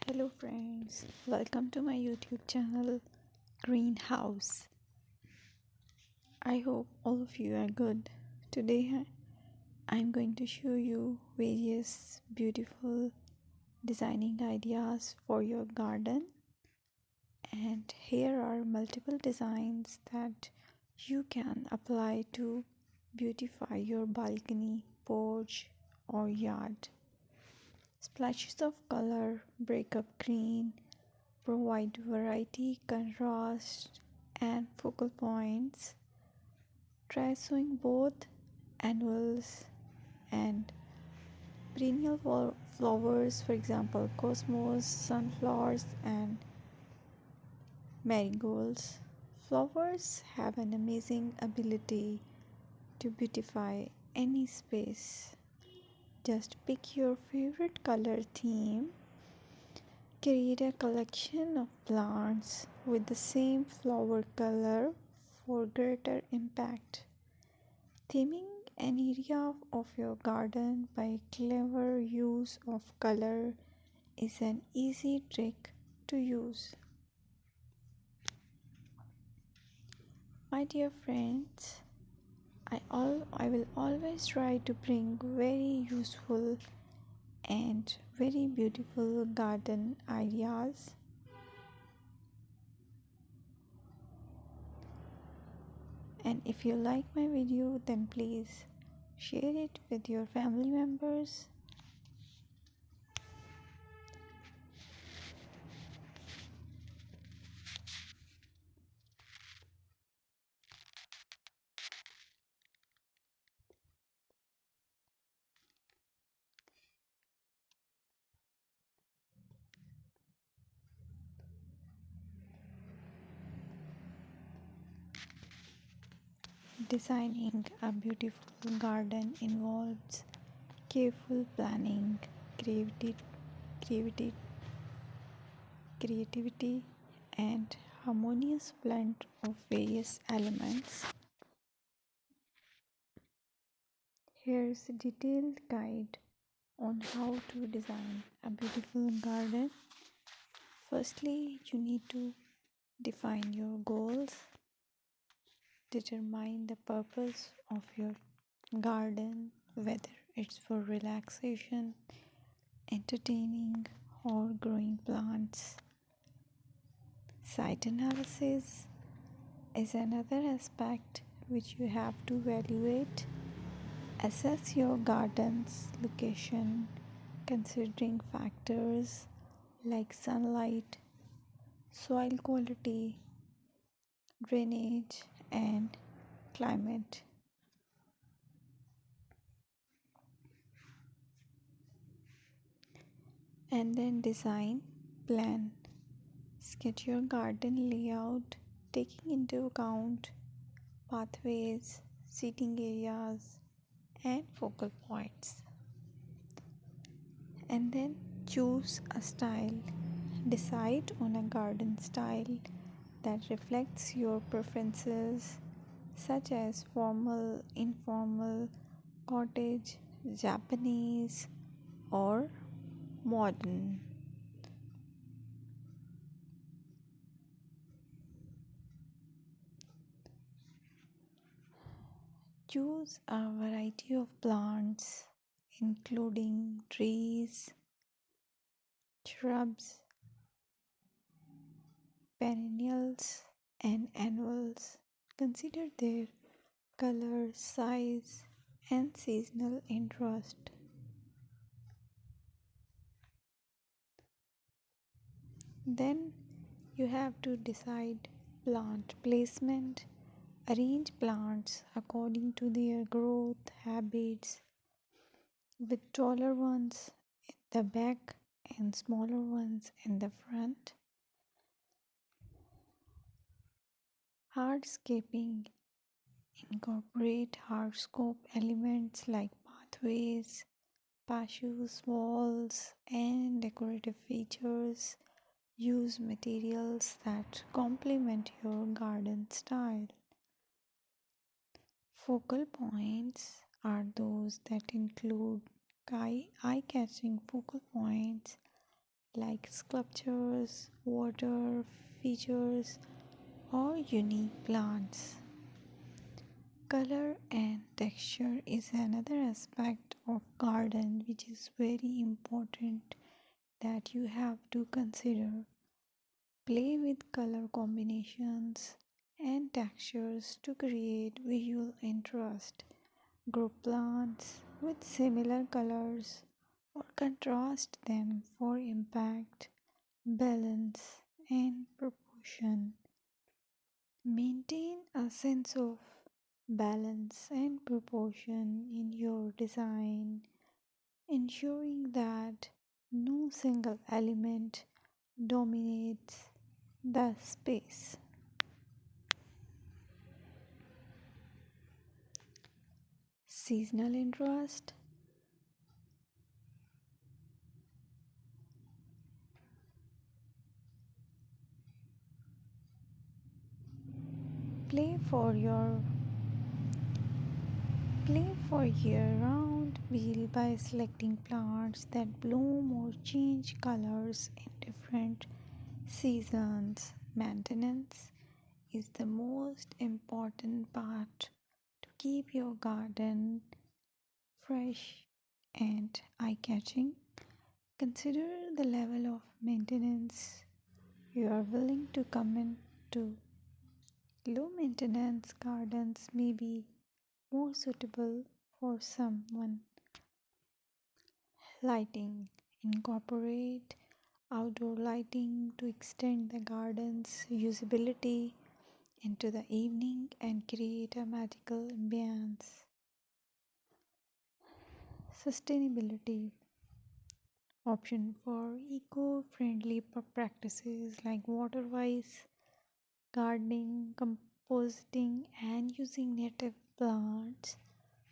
Hello friends, welcome to my YouTube channel Greenhouse. I hope all of you are good. Today I'm going to show you various beautiful designing ideas for your garden, and here are multiple designs that you can apply to beautify your balcony, porch or yard. Splashes of color break up green, provide variety, contrast, and focal points. Try sowing both annuals and perennial flowers, for example, cosmos, sunflowers, and marigolds. Flowers have an amazing ability to beautify any space. Just pick your favorite color theme. Create a collection of plants with the same flower color for greater impact. Theming an area of your garden by clever use of color is an easy trick to use. My dear friends, I will always try to bring very useful and very beautiful garden ideas. And if you like my video, then please share it with your family members. Designing a beautiful garden involves careful planning, creativity, creativity, creativity, and harmonious blend of various elements. Here's a detailed guide on how to design a beautiful garden. Firstly, you need to define your goals, determine the purpose of your garden, whether it's for relaxation, entertaining, or growing plants. Site analysis is another aspect which you have to evaluate. Assess your garden's location considering factors like sunlight, soil quality, drainage, and climate. And then design, plan, sketch your garden layout taking into account pathways, seating areas, and focal points. And then choose a style. Decide on a garden style that reflects your preferences, such as formal, informal, cottage, Japanese, or modern. Choose a variety of plants, including trees, shrubs, perennials, and annuals. Consider their color, size, and seasonal interest. Then you have to decide plant placement. Arrange plants according to their growth habits, with taller ones in the back and smaller ones in the front. Hardscaping: incorporate hardscape elements like pathways, patios, walls, and decorative features. Use materials that complement your garden style. Focal points are those that include eye-catching focal points like sculptures, water features, or unique plants. Color and texture is another aspect of garden which is very important that you have to consider. Play with color combinations and textures to create visual interest. Group plants with similar colors or contrast them for impact, balance, and proportion. Maintain a sense of balance and proportion in your design, ensuring that no single element dominates the space. Seasonal interest. Play for your Play for year-round wheel by selecting plants that bloom or change colors in different seasons. Maintenance is the most important part to keep your garden fresh and eye-catching. Consider the level of maintenance you are willing to commit to. Low maintenance gardens may be more suitable for someone. Lighting. Incorporate outdoor lighting to extend the garden's usability into the evening and create a magical ambience. Sustainability. Option for eco-friendly practices like water-wise gardening, composting, and using native plants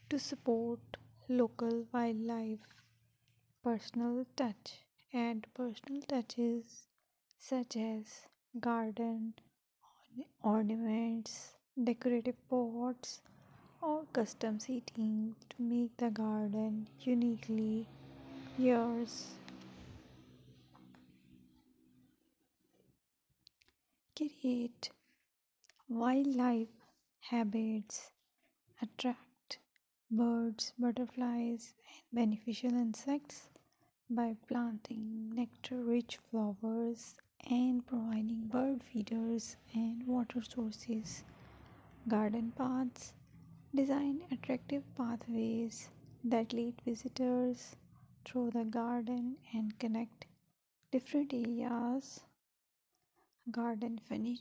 to support local wildlife. Personal touch. Add personal touches such as garden ornaments, decorative pots, or custom seating to make the garden uniquely yours. Create wildlife habits, attract birds, butterflies, and beneficial insects by planting nectar rich flowers and providing bird feeders and water sources. Garden paths. Design attractive pathways that lead visitors through the garden and connect different areas. Garden furniture.